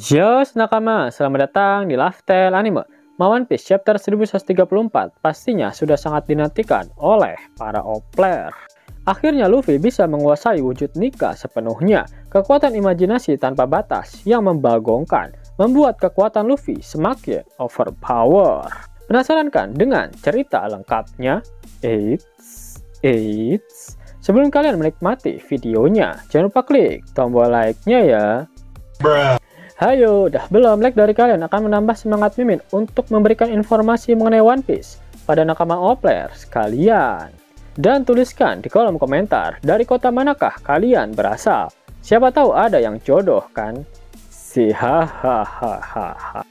Yo, nakama, selamat datang di Lifestyle Anime. One Piece chapter 1134 pastinya sudah sangat dinantikan oleh para player. Akhirnya Luffy bisa menguasai wujud Nika sepenuhnya. Kekuatan imajinasi tanpa batas yang membagongkan membuat kekuatan Luffy semakin overpower. Penasaran kan dengan cerita lengkapnya? Eits. Sebelum kalian menikmati videonya, jangan lupa klik tombol like-nya ya. Hayo, dah belum like dari kalian akan menambah semangat Mimin untuk memberikan informasi mengenai One Piece pada nakama player sekalian. Dan tuliskan di kolom komentar dari kota manakah kalian berasal. Siapa tahu ada yang jodoh kan? Hahaha.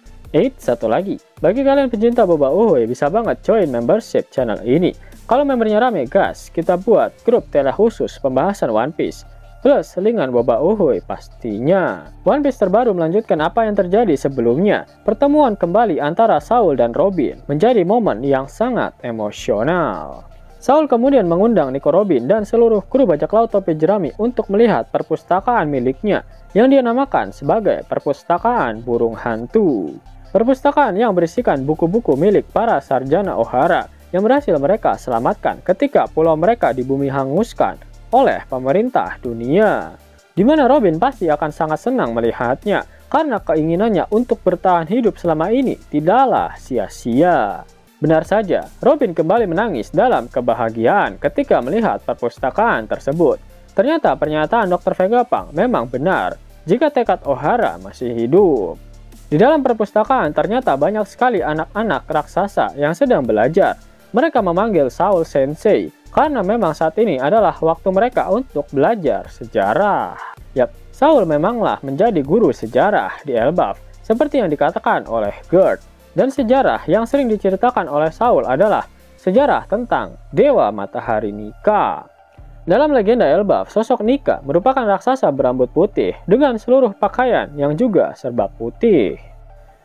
Satu lagi, bagi kalian pencinta boba uhuy bisa banget join membership channel ini. Kalau membernya rame gas, kita buat grup tele khusus pembahasan One Piece. Plus selingan boba uhuy pastinya. One Piece terbaru melanjutkan apa yang terjadi sebelumnya. Pertemuan kembali antara Saul dan Robin menjadi momen yang sangat emosional. Saul kemudian mengundang Nico Robin dan seluruh kru bajak laut topi jerami untuk melihat perpustakaan miliknya yang dia namakan sebagai Perpustakaan Burung Hantu. Perpustakaan yang berisikan buku-buku milik para sarjana Ohara yang berhasil mereka selamatkan ketika pulau mereka di bumi hanguskan oleh pemerintah dunia, di mana Robin pasti akan sangat senang melihatnya karena keinginannya untuk bertahan hidup selama ini tidaklah sia-sia. Benar saja, Robin kembali menangis dalam kebahagiaan ketika melihat perpustakaan tersebut. Ternyata pernyataan Dr. Vegapunk memang benar jika tekad Ohara masih hidup. Di dalam perpustakaan ternyata banyak sekali anak-anak raksasa yang sedang belajar. Mereka memanggil Saul Sensei karena memang saat ini adalah waktu mereka untuk belajar sejarah. Yap, Saul memanglah menjadi guru sejarah di Elbaf, seperti yang dikatakan oleh Gerd. Dan sejarah yang sering diceritakan oleh Saul adalah sejarah tentang Dewa Matahari Nika. Dalam legenda Elbaf, sosok Nika merupakan raksasa berambut putih dengan seluruh pakaian yang juga serba putih.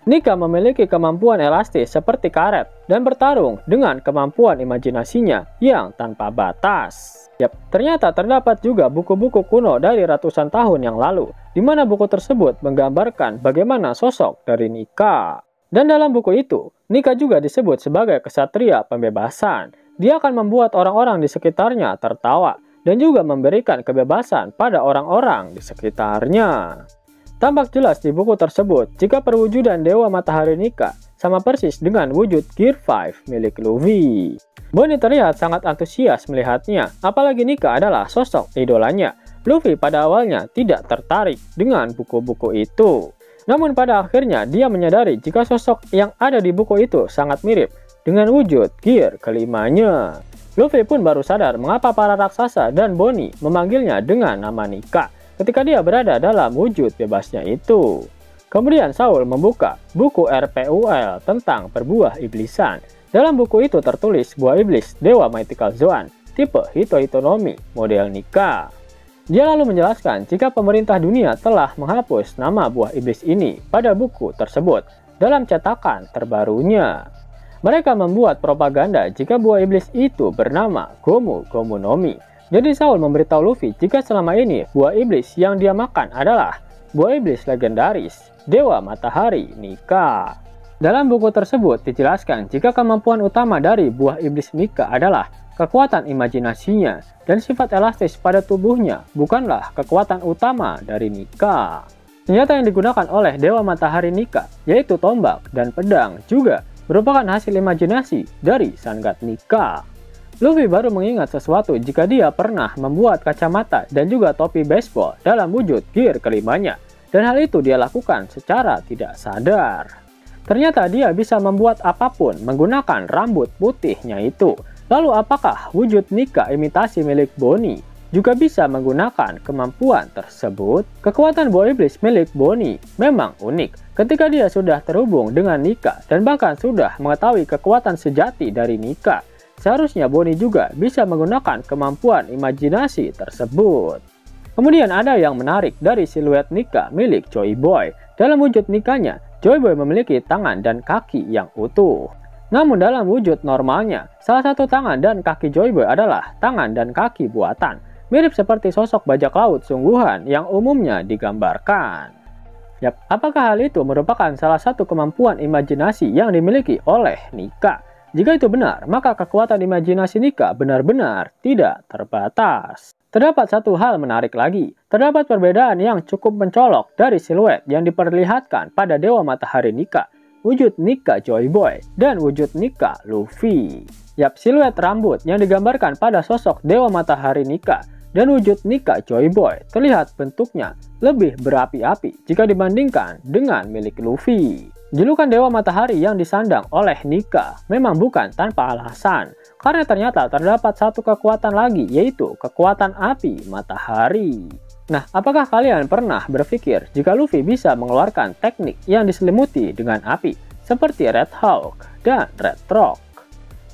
Nika memiliki kemampuan elastis seperti karet dan bertarung dengan kemampuan imajinasinya yang tanpa batas. Yap, ternyata terdapat juga buku-buku kuno dari ratusan tahun yang lalu, di mana buku tersebut menggambarkan bagaimana sosok dari Nika. Dan dalam buku itu, Nika juga disebut sebagai kesatria pembebasan. Dia akan membuat orang-orang di sekitarnya tertawa dan juga memberikan kebebasan pada orang-orang di sekitarnya. Tampak jelas di buku tersebut jika perwujudan Dewa Matahari Nika sama persis dengan wujud Gear 5 milik Luffy. Bonnie terlihat sangat antusias melihatnya, apalagi Nika adalah sosok idolanya. Luffy pada awalnya tidak tertarik dengan buku-buku itu. Namun pada akhirnya dia menyadari jika sosok yang ada di buku itu sangat mirip dengan wujud Gear kelimanya. Luffy pun baru sadar mengapa para raksasa dan Bonnie memanggilnya dengan nama Nika ketika dia berada dalam wujud bebasnya itu. Kemudian Saul membuka buku RPUL tentang perbuah iblisan. Dalam buku itu tertulis buah iblis Dewa Mythical Zoan tipe Hitohitonomi model Nika. Dia lalu menjelaskan jika pemerintah dunia telah menghapus nama buah iblis ini pada buku tersebut dalam cetakan terbarunya. Mereka membuat propaganda jika buah iblis itu bernama Gomu Gomu Nomi. Jadi Saul memberitahu Luffy jika selama ini buah iblis yang dia makan adalah buah iblis legendaris Dewa Matahari Nika. Dalam buku tersebut dijelaskan jika kemampuan utama dari buah iblis Nika adalah kekuatan imajinasinya dan sifat elastis pada tubuhnya bukanlah kekuatan utama dari Nika. Senjata yang digunakan oleh Dewa Matahari Nika yaitu tombak dan pedang juga merupakan hasil imajinasi dari Sun God Nika. Luffy baru mengingat sesuatu jika dia pernah membuat kacamata dan juga topi baseball dalam wujud gear kelimanya. Dan hal itu dia lakukan secara tidak sadar. Ternyata dia bisa membuat apapun menggunakan rambut putihnya itu. Lalu apakah wujud Nika imitasi milik Bonnie juga bisa menggunakan kemampuan tersebut? Kekuatan buah iblis milik Bonnie memang unik ketika dia sudah terhubung dengan Nika dan bahkan sudah mengetahui kekuatan sejati dari Nika. Seharusnya Bonnie juga bisa menggunakan kemampuan imajinasi tersebut. Kemudian ada yang menarik dari siluet Nika milik Joy Boy. Dalam wujud Nikanya, Joy Boy memiliki tangan dan kaki yang utuh. Namun dalam wujud normalnya, salah satu tangan dan kaki Joy Boy adalah tangan dan kaki buatan. Mirip seperti sosok bajak laut sungguhan yang umumnya digambarkan. Yap, apakah hal itu merupakan salah satu kemampuan imajinasi yang dimiliki oleh Nika? Jika itu benar, maka kekuatan imajinasi Nika benar-benar tidak terbatas. Terdapat satu hal menarik lagi. Terdapat perbedaan yang cukup mencolok dari siluet yang diperlihatkan pada Dewa Matahari Nika, wujud Nika Joy Boy, dan wujud Nika Luffy. Yap, siluet rambut yang digambarkan pada sosok Dewa Matahari Nika dan wujud Nika Joy Boy terlihat bentuknya lebih berapi-api jika dibandingkan dengan milik Luffy. Julukan Dewa Matahari yang disandang oleh Nika memang bukan tanpa alasan, karena ternyata terdapat satu kekuatan lagi, yaitu kekuatan api matahari. Nah, apakah kalian pernah berpikir jika Luffy bisa mengeluarkan teknik yang diselimuti dengan api, seperti Red Hawk dan Red Rock?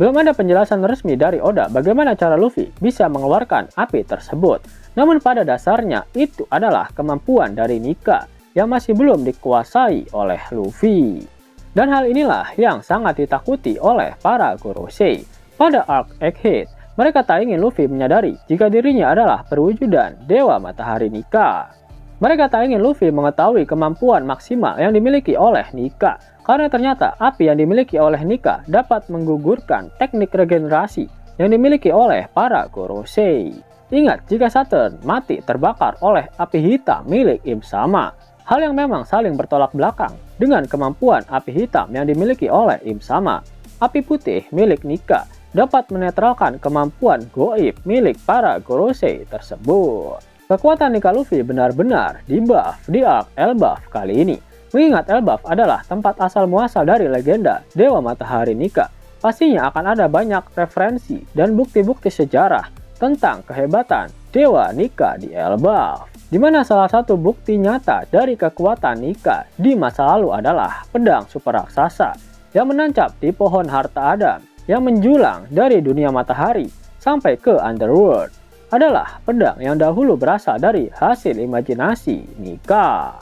Belum ada penjelasan resmi dari Oda bagaimana cara Luffy bisa mengeluarkan api tersebut, namun pada dasarnya itu adalah kemampuan dari Nika yang masih belum dikuasai oleh Luffy. Dan hal inilah yang sangat ditakuti oleh para Gorosei. Pada arc Egghead, mereka tak ingin Luffy menyadari jika dirinya adalah perwujudan Dewa Matahari Nika. Mereka tak ingin Luffy mengetahui kemampuan maksimal yang dimiliki oleh Nika, karena ternyata api yang dimiliki oleh Nika dapat menggugurkan teknik regenerasi yang dimiliki oleh para Gorosei. Ingat, jika Saturn mati terbakar oleh api hitam milik Im Sama, hal yang memang saling bertolak belakang dengan kemampuan api hitam yang dimiliki oleh Im Sama. Api putih milik Nika dapat menetralkan kemampuan goib milik para Gorosei tersebut. Kekuatan Nika Luffy benar-benar dibuff di arc Elbaf kali ini. Mengingat Elbaf adalah tempat asal muasal dari legenda Dewa Matahari Nika, pastinya akan ada banyak referensi dan bukti-bukti sejarah tentang kehebatan Dewa Nika di Elbaf. Di mana salah satu bukti nyata dari kekuatan Nika di masa lalu adalah pedang super raksasa yang menancap di pohon harta Adam yang menjulang dari dunia matahari sampai ke Underworld. Adalah pedang yang dahulu berasal dari hasil imajinasi Nika.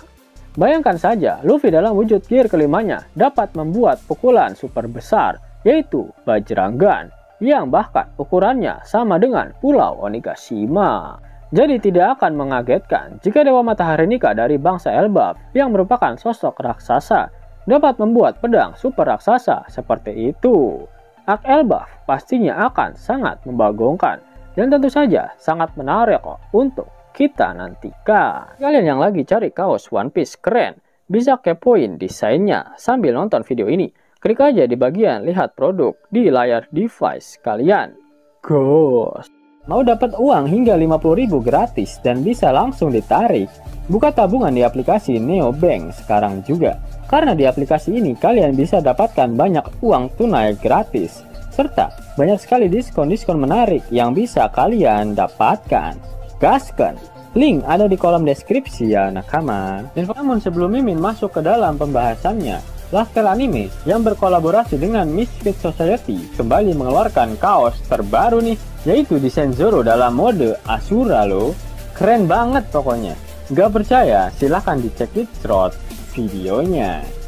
Bayangkan saja, Luffy dalam wujud gear kelimanya dapat membuat pukulan super besar, yaitu Bajrangan, yang bahkan ukurannya sama dengan Pulau Onigashima. Jadi tidak akan mengagetkan jika Dewa Matahari Nika dari bangsa Elbaf yang merupakan sosok raksasa dapat membuat pedang super raksasa seperti itu. Arc Elbaf pastinya akan sangat membagongkan dan tentu saja sangat menarik untuk kita nantikan. Kalian yang lagi cari kaos One Piece keren, bisa kepoin desainnya sambil nonton video ini. Klik aja di bagian lihat produk di layar device kalian. Ghost! Mau dapat uang hingga 50.000 gratis dan bisa langsung ditarik? Buka tabungan di aplikasi Neobank sekarang juga. Karena di aplikasi ini kalian bisa dapatkan banyak uang tunai gratis. Serta banyak sekali diskon-diskon menarik yang bisa kalian dapatkan. Gaskan! Link ada di kolom deskripsi ya nakama. Dan namun sebelum Mimin masuk ke dalam pembahasannya, Laskar Anime yang berkolaborasi dengan Misfit Society kembali mengeluarkan kaos terbaru nih, yaitu desain Zoro dalam mode Asura loh. Keren banget pokoknya. Gak percaya? Silahkan dicek di short videonya.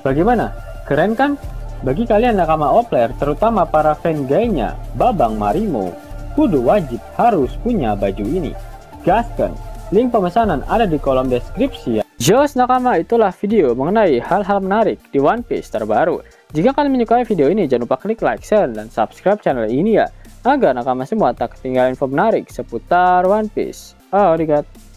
Bagaimana? Keren kan? Bagi kalian nakama Opler, terutama para fan gaynya Babang Marimo, kudu wajib harus punya baju ini. Gaskan! Link pemesanan ada di kolom deskripsi ya. Jos nakama, itulah video mengenai hal-hal menarik di One Piece terbaru. Jika kalian menyukai video ini, jangan lupa klik like, share, dan subscribe channel ini ya, agar nakama semua tak ketinggalan info menarik seputar One Piece. Arigatou.